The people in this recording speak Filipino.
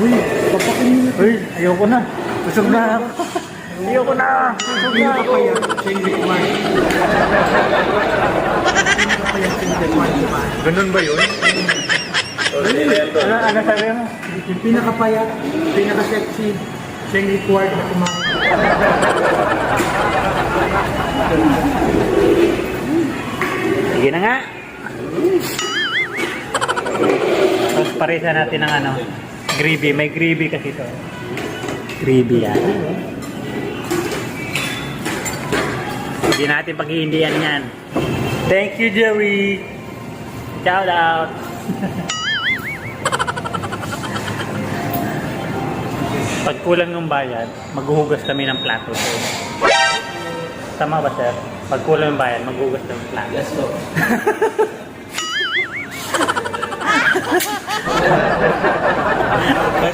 Uy, papakin nyo na. Uy, ayoko na. Busog na ako. Ayoko na. Busog na ako. Ganun ba yun? Ano sabi mo? Yung pinakapayat, pinaka-sexy, siya yung required na kumain. Sige na nga. Tapos parisan natin ng ano, gravy. May gravy kasi ito. Gravy yan. Hindi natin paghihindihan yan. Thank you, Joey. Shout out. Pag kulang ng bayad, maghuhugas kami ng plato. Tama ba, sir? Pag kulang ng bayad, maghuhugas kami ng plato. Let's go.